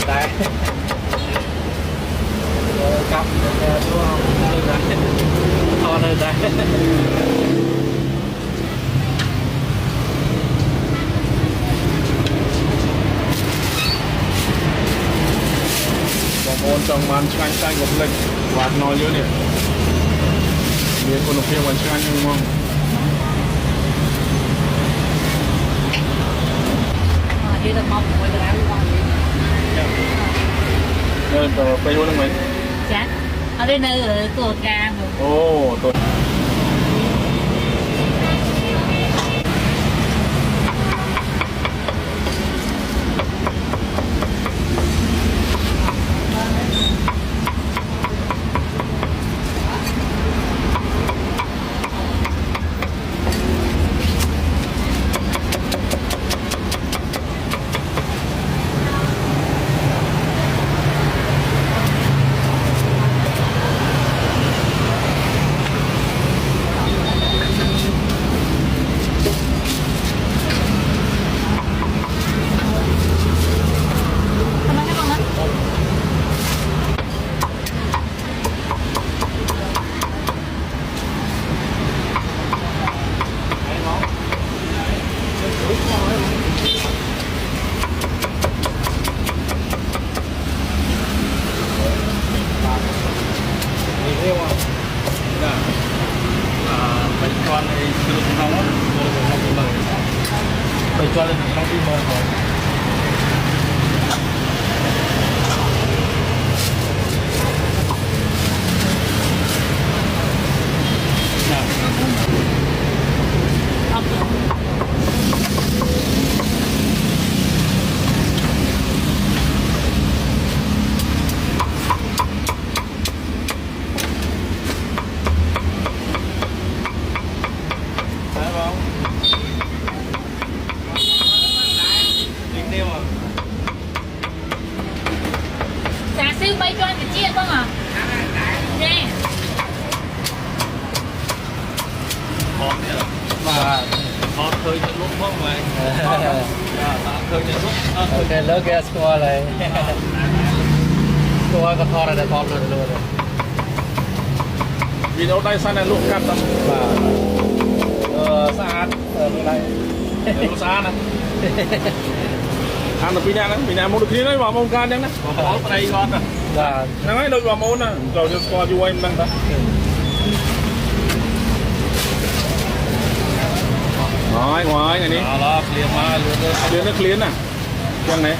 đấy cặp đúng không to hơn đấy môn trong màn tranh tranh của lịch và nói nhớ nè miếng con phim hoàn tranh nhưng không đi được mong mọi người ăn ngon nên tờ bay luôn mấy chán ở đây nơi ở cửa càng ồ tôi bánh con này chưa được nóng á, bánh con này nóng đi mờ rồi. xả siêu bay cho anh chia không à nè mà Họ khơi cho lúc không mày. Khơi cho lúc. ok lớn kia score này score có thò ra để thò luôn luôn Vì đâu đây sang này lúc cắt tầm và sát đây lúc xa này. Ăn được pin nhà một được khí đấy vào mông can đấy. Có đây con nè. và Nói đôi vào môn nè, rồi cho score cho anh đang ta. Rồi, ngoài này đi. đó clear mà Clear nó clear nè. Chân này.